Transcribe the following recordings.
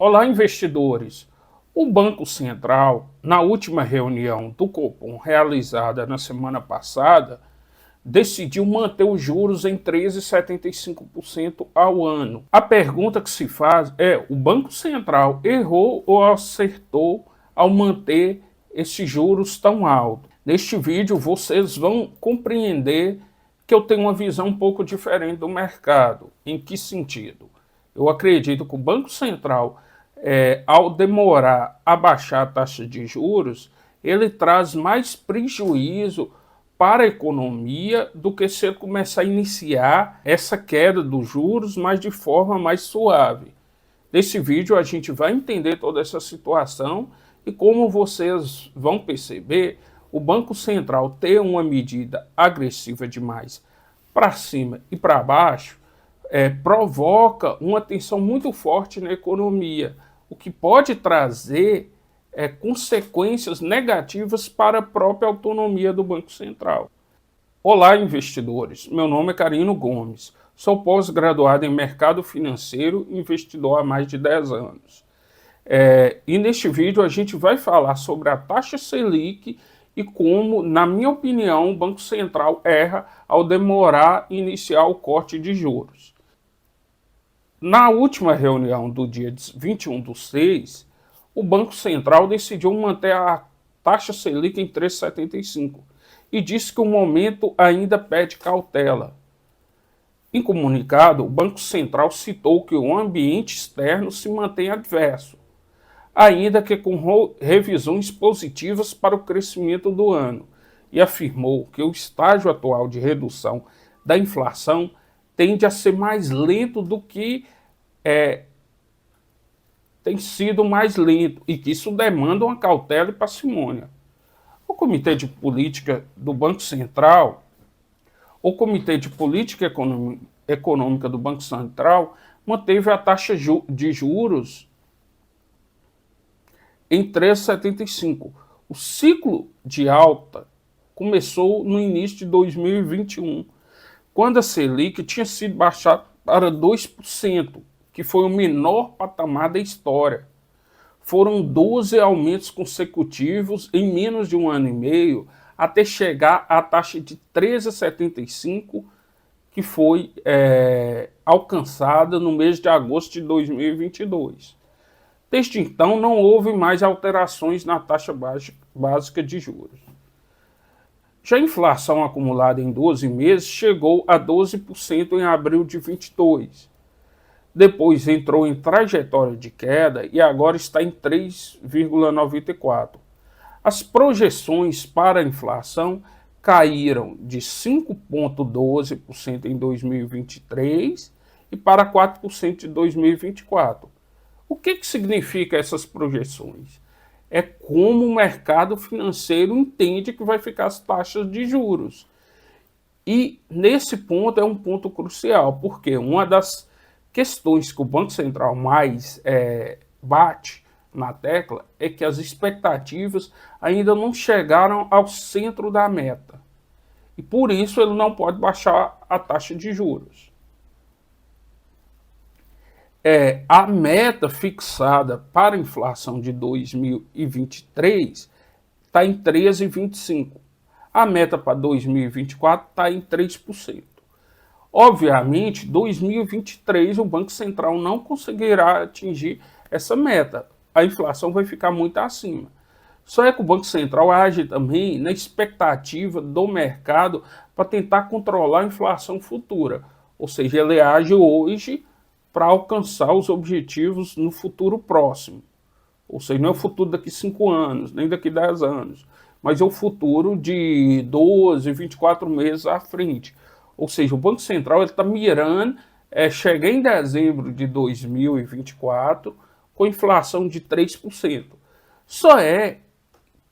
Olá, investidores! O Banco Central, na última reunião do Copom realizada na semana passada, decidiu manter os juros em 13,75% ao ano. A pergunta que se faz é: o Banco Central errou ou acertou ao manter esses juros tão altos? Neste vídeo vocês vão compreender que eu tenho uma visão um pouco diferente do mercado. Em que sentido? Eu acredito que o Banco Central, ao demorar a baixar a taxa de juros, ele traz mais prejuízo para a economia do que se ele começar a iniciar essa queda dos juros, mas de forma mais suave. Nesse vídeo a gente vai entender toda essa situação e, como vocês vão perceber, o Banco Central ter uma medida agressiva demais para cima e para baixo provoca uma tensão muito forte na economia, o que pode trazer consequências negativas para a própria autonomia do Banco Central. Olá, investidores! Meu nome é Carino Gomes, sou pós-graduado em Mercado Financeiro e investidor há mais de 10 anos. E neste vídeo a gente vai falar sobre a taxa Selic e como, na minha opinião, o Banco Central erra ao demorar a iniciar o corte de juros. Na última reunião do dia 21/6, o Banco Central decidiu manter a taxa Selic em 3,75 e disse que o momento ainda pede cautela. Em comunicado, o Banco Central citou que o ambiente externo se mantém adverso, ainda que com revisões positivas para o crescimento do ano, e afirmou que o estágio atual de redução da inflação tende a ser mais lento do que tem sido mais lento, e que isso demanda uma cautela e parcimônia. O Comitê de Política do Banco Central, o Comitê de Política Econômica do Banco Central, manteve a taxa de juros em 3,75. O ciclo de alta começou no início de 2021, quando a Selic tinha sido baixada para 2%, que foi o menor patamar da história. Foram 12 aumentos consecutivos em menos de um ano e meio, até chegar à taxa de 13,75, que foi alcançada no mês de agosto de 2022. Desde então, não houve mais alterações na taxa básica de juros. Já a inflação acumulada em 12 meses chegou a 12% em abril de 2022. Depois entrou em trajetória de queda e agora está em 3,94%. As projeções para a inflação caíram de 5,12% em 2023 e para 4% em 2024. O que significa essas projeções? É como o mercado financeiro entende que vai ficar as taxas de juros. E nesse ponto é um ponto crucial, porque uma das questões que o Banco Central mais bate na tecla é que as expectativas ainda não chegaram ao centro da meta. E por isso ele não pode baixar a taxa de juros. A meta fixada para a inflação de 2023 está em 13,25%. A meta para 2024 está em 3%. Obviamente, 2023 o Banco Central não conseguirá atingir essa meta. A inflação vai ficar muito acima. Só é que o Banco Central age também na expectativa do mercado para tentar controlar a inflação futura. Ou seja, ele age hoje para alcançar os objetivos no futuro próximo. Ou seja, não é o futuro daqui 5 anos, nem daqui 10 anos, mas é o futuro de 12, 24 meses à frente. Ou seja, o Banco Central está mirando chegar em dezembro de 2024 com inflação de 3%. Só é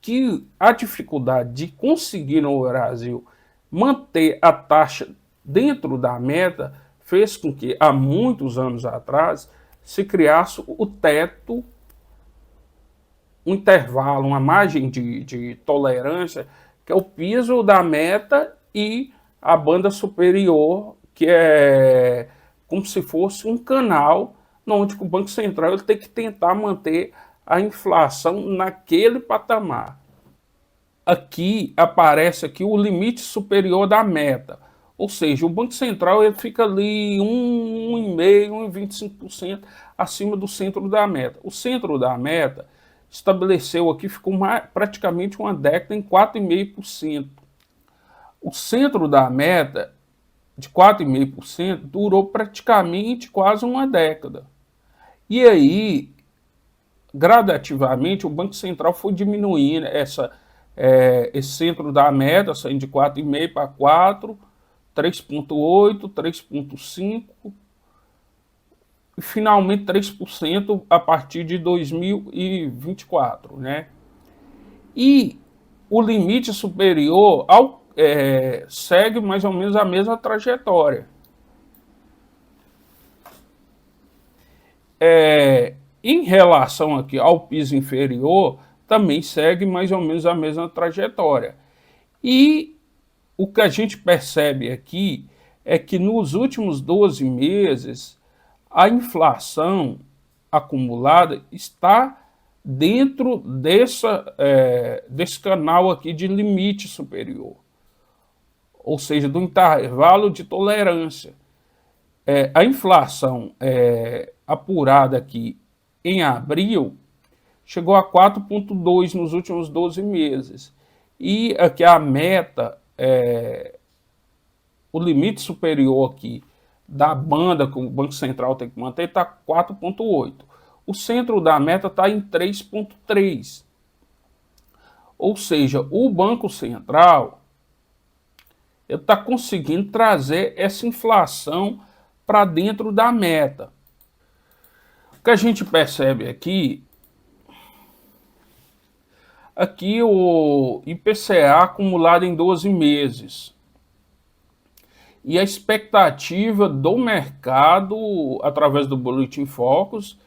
que a dificuldade de conseguir no Brasil manter a taxa dentro da meta fez com que, há muitos anos atrás, se criasse o teto, um intervalo, uma margem de tolerância, que é o piso da meta e a banda superior, que é como se fosse um canal onde o Banco Central ele tem que tentar manter a inflação naquele patamar. Aqui aparece aqui o limite superior da meta, ou seja, o Banco Central ele fica ali 1,5%, 1,25% acima do centro da meta. O centro da meta estabeleceu aqui, ficou praticamente uma década em 4,5%. O centro da meta de 4,5% durou praticamente quase uma década. E aí, gradativamente, o Banco Central foi diminuindo esse centro da meta, saindo de 4,5 para 4, 3,8, 3,5 e finalmente 3% a partir de 2024, né? E o limite superior segue mais ou menos a mesma trajetória. Em relação aqui ao piso inferior, também segue mais ou menos a mesma trajetória. E o que a gente percebe aqui é que nos últimos 12 meses, a inflação acumulada está dentro desse canal aqui de limite superior, ou seja, do intervalo de tolerância. A inflação apurada aqui em abril chegou a 4,2 nos últimos 12 meses. E aqui a meta, o limite superior aqui da banda que o Banco Central tem que manter está 4,8. O centro da meta está em 3,3. Ou seja, o Banco Central está conseguindo trazer essa inflação para dentro da meta. O que a gente percebe aqui o IPCA acumulado em 12 meses. E a expectativa do mercado, através do Boletim Focus,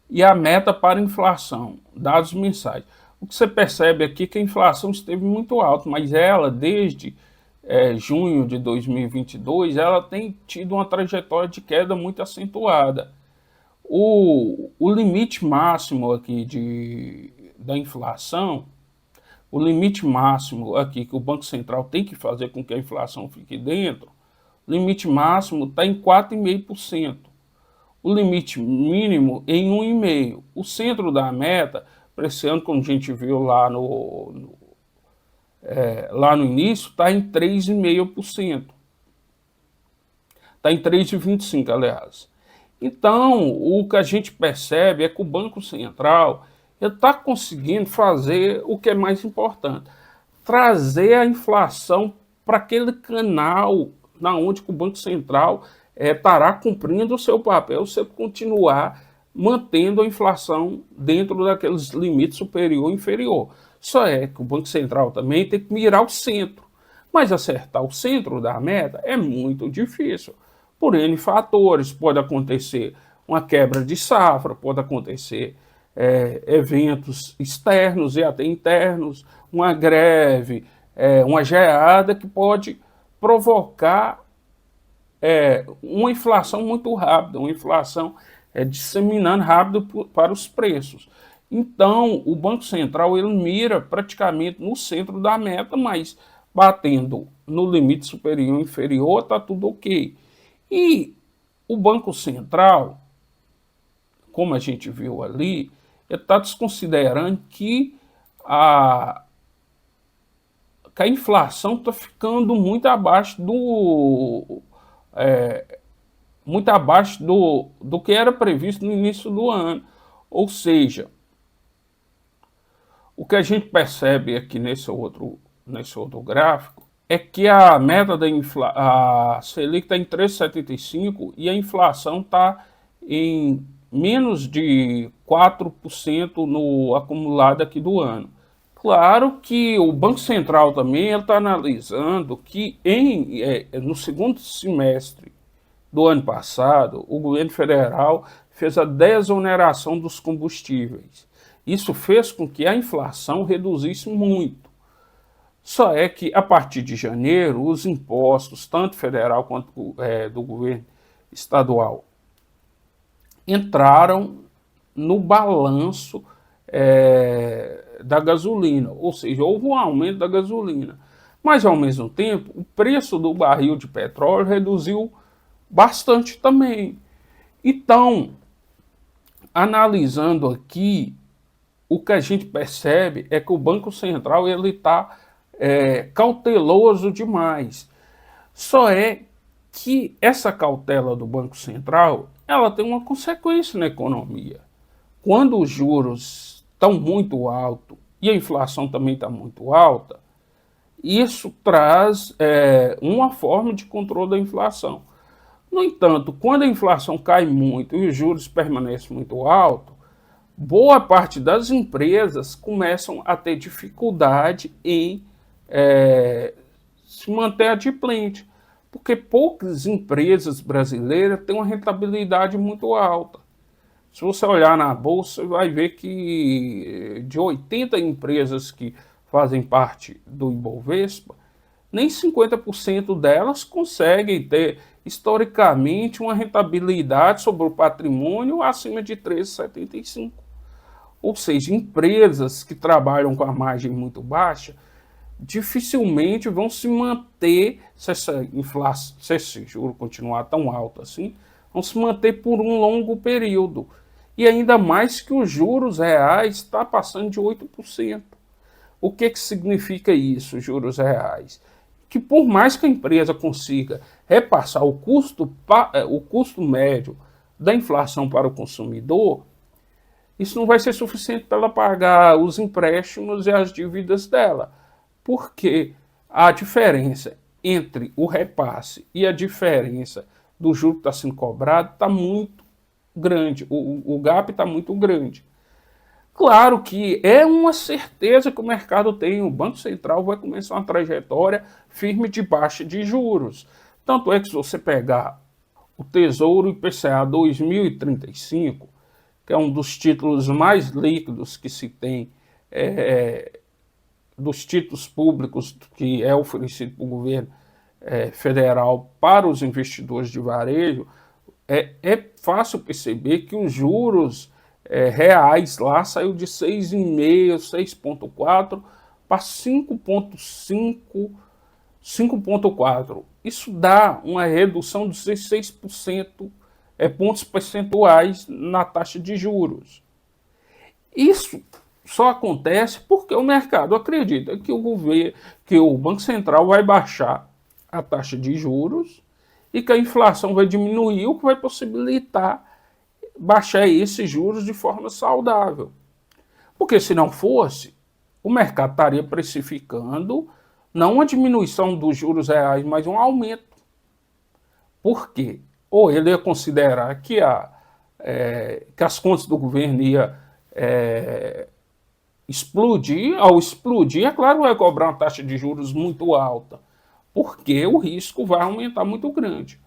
e a meta para a inflação, dados mensais. O que você percebe aqui é que a inflação esteve muito alta, mas ela, desde junho de 2022, ela tem tido uma trajetória de queda muito acentuada. O limite máximo aqui da inflação, o limite máximo aqui que o Banco Central tem que fazer com que a inflação fique dentro, o limite máximo está em 4,5%. O limite mínimo em 1,5%. O centro da meta, para esse ano, como a gente viu lá no início, está em 3,5%. Está em 3,25%, aliás. Então, o que a gente percebe é que o Banco Central está conseguindo fazer o que é mais importante, trazer a inflação para aquele canal na onde o Banco Central estará cumprindo o seu papel se continuar mantendo a inflação dentro daqueles limites superior e inferior. Só é que o Banco Central também tem que mirar o centro, mas acertar o centro da meta é muito difícil, por N fatores. Pode acontecer uma quebra de safra, pode acontecer eventos externos e até internos, uma greve, uma geada que pode provocar uma inflação muito rápida, uma inflação disseminando rápido para os preços. Então, o Banco Central ele mira praticamente no centro da meta, mas batendo no limite superior e inferior, está tudo ok. E o Banco Central, como a gente viu ali, está desconsiderando que a inflação está ficando muito abaixo do que era previsto no início do ano. Ou seja, o que a gente percebe aqui nesse outro gráfico é que a meta a Selic está em 3,75 e a inflação está em menos de 4% no acumulado aqui do ano. Claro que o Banco Central também está analisando que no segundo semestre do ano passado, o governo federal fez a desoneração dos combustíveis. Isso fez com que a inflação reduzisse muito. Só é que, a partir de janeiro, os impostos, tanto federal quanto do governo estadual, entraram no balanço da gasolina, ou seja, houve um aumento da gasolina. Mas, ao mesmo tempo, o preço do barril de petróleo reduziu bastante também. Então, analisando aqui, o que a gente percebe é que o Banco Central ele está cauteloso demais. Só é que essa cautela do Banco Central ela tem uma consequência na economia. Quando os juros estão muito altos e a inflação também está muito alta, isso traz uma forma de controle da inflação. No entanto, quando a inflação cai muito e os juros permanecem muito altos, boa parte das empresas começam a ter dificuldade em se manter adimplente, porque poucas empresas brasileiras têm uma rentabilidade muito alta. Se você olhar na bolsa, você vai ver que de 80 empresas que fazem parte do Ibovespa, nem 50% delas conseguem ter, historicamente, uma rentabilidade sobre o patrimônio acima de 13,75. Ou seja, empresas que trabalham com a margem muito baixa dificilmente vão se manter, se essa inflação, se esse juro continuar tão alto assim, vão se manter por um longo período. E ainda mais que os juros reais está passando de 8%. O que significa isso, juros reais? Que por mais que a empresa consiga repassar o custo médio da inflação para o consumidor, isso não vai ser suficiente para ela pagar os empréstimos e as dívidas dela. Porque a diferença entre o repasse e a diferença do juro que está sendo cobrado está muito grande, o gap está muito grande. Claro que é uma certeza que o mercado tem, o Banco Central vai começar uma trajetória firme de baixa de juros. Tanto é que se você pegar o Tesouro IPCA 2035, que é um dos títulos mais líquidos que se tem, dos títulos públicos que é oferecido pelo governo federal para os investidores de varejo, é fácil perceber que os juros reais lá saiu de 6,5, 6,4 para 5,5, 5,4. Isso dá uma redução de 16% pontos percentuais na taxa de juros. Isso só acontece porque o mercado acredita que o Banco Central vai baixar a taxa de juros e que a inflação vai diminuir, o que vai possibilitar baixar esses juros de forma saudável. Porque se não fosse, o mercado estaria precificando não uma diminuição dos juros reais, mas um aumento. Por quê? Ou ele ia considerar que as contas do governo iam explodir. Ao explodir, é claro que vai cobrar uma taxa de juros muito alta, porque o risco vai aumentar muito grande.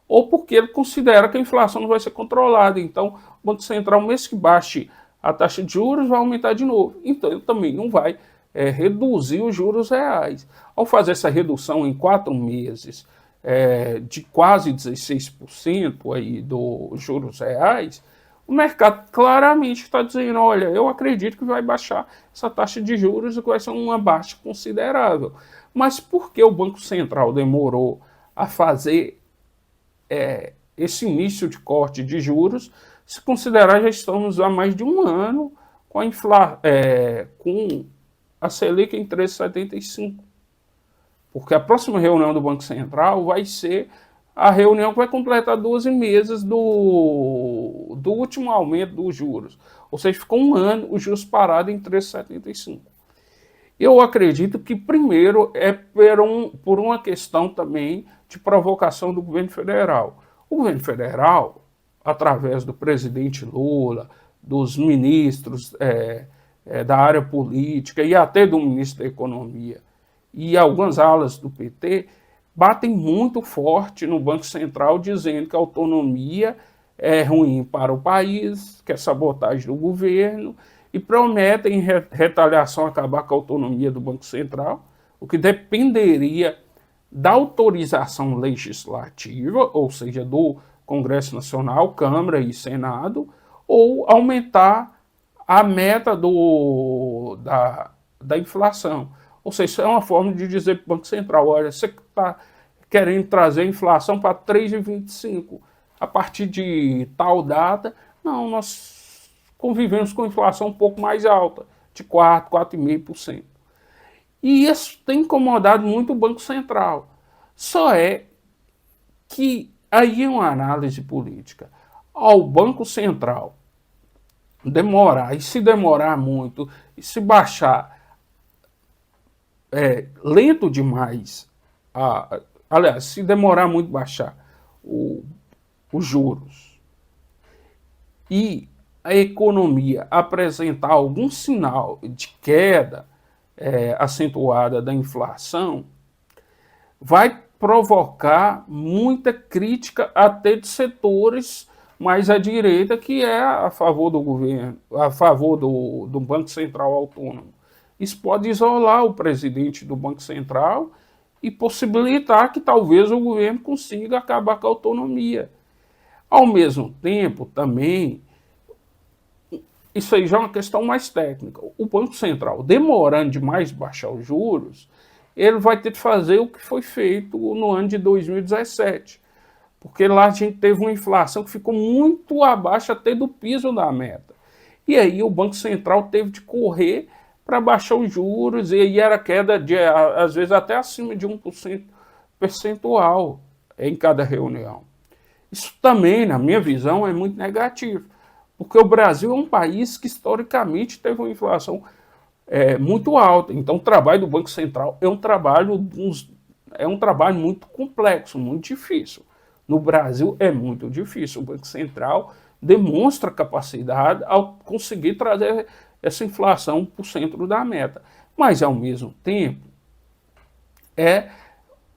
Ou porque ele considera que a inflação não vai ser controlada. Então, o Banco Central, mesmo que baixe a taxa de juros, vai aumentar de novo. Então, ele também não vai reduzir os juros reais. Ao fazer essa redução em 4 meses de quase 16% aí dos juros reais, o mercado claramente está dizendo, olha, eu acredito que vai baixar essa taxa de juros e que vai ser uma baixa considerável. Mas por que o Banco Central demorou a fazer esse início de corte de juros? Se considerar, já estamos há mais de um ano com a Selic em 13,75. Porque a próxima reunião do Banco Central vai ser a reunião que vai completar 12 meses do último aumento dos juros. Ou seja, ficou um ano os juros parados em 13,75. Eu acredito que, primeiro, é por uma questão também de provocação do governo federal. O governo federal, através do presidente Lula, dos ministros da área política e até do ministro da Economia e algumas alas do PT, batem muito forte no Banco Central, dizendo que a autonomia é ruim para o país, que é sabotagem do governo, e prometem, em retaliação, acabar com a autonomia do Banco Central, o que dependeria da autorização legislativa, ou seja, Congresso Nacional, Câmara e Senado, ou aumentar a meta da inflação. Ou seja, isso é uma forma de dizer para o Banco Central, olha, você está querendo trazer a inflação para 3,25. A partir de tal data, não, nós convivemos com inflação um pouco mais alta, de 4, 4,5%. E isso tem incomodado muito o Banco Central. Só é que aí é uma análise política. Ao Banco Central demorar, e se demorar muito, e se baixar lento demais, aliás, se demorar muito baixar os juros e a economia apresentar algum sinal de queda acentuada da inflação, vai provocar muita crítica até de setores mais à direita, que é a favor do governo, a favor do Banco Central Autônomo. Isso pode isolar o presidente do Banco Central e possibilitar que talvez o governo consiga acabar com a autonomia. Ao mesmo tempo, também, isso aí já é uma questão mais técnica. O Banco Central, demorando demais baixar os juros, ele vai ter que fazer o que foi feito no ano de 2017. Porque lá a gente teve uma inflação que ficou muito abaixo até do piso da meta. E aí o Banco Central teve de correr para baixar os juros, e aí era queda de, às vezes, até acima de 1% percentual em cada reunião. Isso também, na minha visão, é muito negativo, porque o Brasil é um país que historicamente teve uma inflação muito alta. Então o trabalho do Banco Central é um trabalho muito complexo, muito difícil. No Brasil é muito difícil. O Banco Central demonstra capacidade ao conseguir trazer essa inflação para o centro da meta. Mas, ao mesmo tempo, é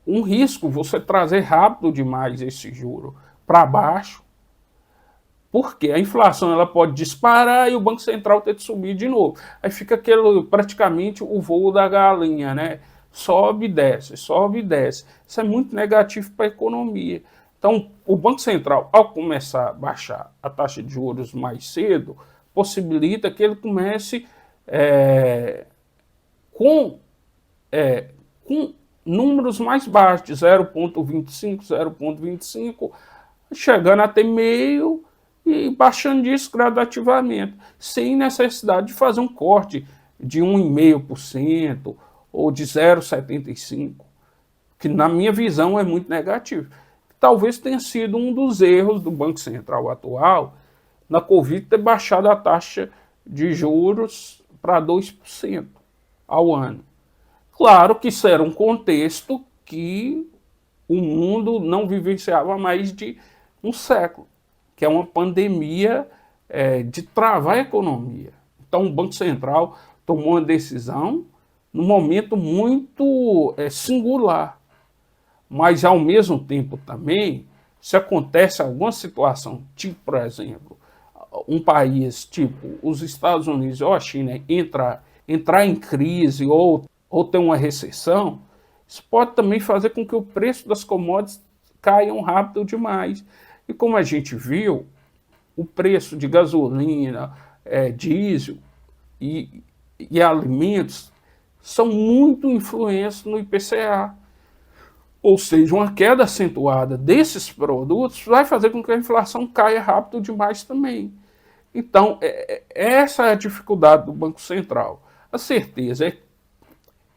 um risco você trazer rápido demais esse juro para baixo, porque a inflação ela pode disparar e o Banco Central ter de subir de novo. Aí fica praticamente o voo da galinha, né? Sobe e desce, sobe e desce. Isso é muito negativo para a economia. Então, o Banco Central, ao começar a baixar a taxa de juros mais cedo, possibilita que ele comece com números mais baixos, de 0,25, 0,25, chegando até meio e baixando disso gradativamente, sem necessidade de fazer um corte de 1,5% ou de 0,75%, que na minha visão é muito negativo. Talvez tenha sido um dos erros do Banco Central atual na Covid ter baixado a taxa de juros para 2% ao ano. Claro que isso era um contexto que o mundo não vivenciava mais de um século, que é uma pandemia de travar a economia. Então o Banco Central tomou uma decisão num momento muito singular. Mas, ao mesmo tempo, também, se acontece alguma situação, tipo, por exemplo, um país tipo os Estados Unidos ou a China entrar em crise ou ter uma recessão, isso pode também fazer com que o preço das commodities caiam rápido demais. E como a gente viu, o preço de gasolina, diesel e alimentos são muito influentes no IPCA. Ou seja, uma queda acentuada desses produtos vai fazer com que a inflação caia rápido demais também. Então, essa é a dificuldade do Banco Central. A certeza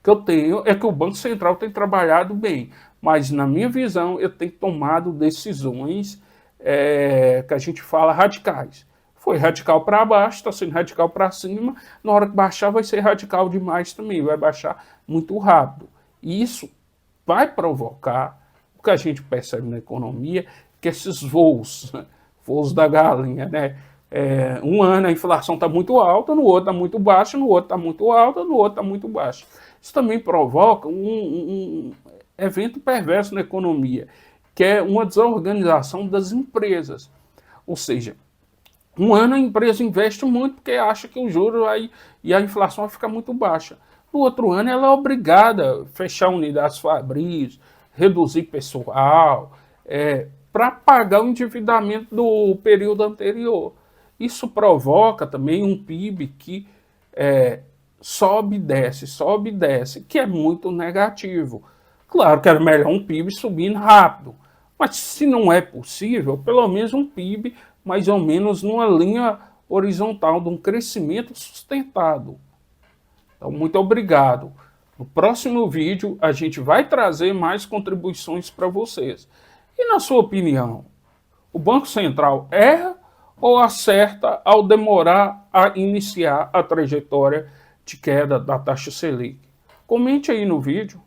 que eu tenho é que o Banco Central tem trabalhado bem, mas, na minha visão, ele tem tomado decisões que a gente fala radicais. Foi radical para baixo, está sendo radical para cima, na hora que baixar vai ser radical demais também, vai baixar muito rápido. E isso vai provocar o que a gente percebe na economia, que esses voos da galinha, né? Um ano a inflação está muito alta, no outro está muito baixa, no outro está muito alta, no outro está muito baixa. Isso também provoca um evento perverso na economia, que é uma desorganização das empresas. Ou seja, um ano a empresa investe muito porque acha que o juro e a inflação vai ficar muito baixa. No outro ano, ela é obrigada a fechar unidades fabris, reduzir pessoal, para pagar o endividamento do período anterior. Isso provoca também um PIB que sobe e desce, que é muito negativo. Claro que era melhor um PIB subindo rápido, mas se não é possível, pelo menos um PIB mais ou menos numa linha horizontal, de um crescimento sustentado. Então, muito obrigado. No próximo vídeo, a gente vai trazer mais contribuições para vocês. E na sua opinião, o Banco Central erra ou acerta ao demorar a iniciar a trajetória de queda da taxa Selic? Comente aí no vídeo.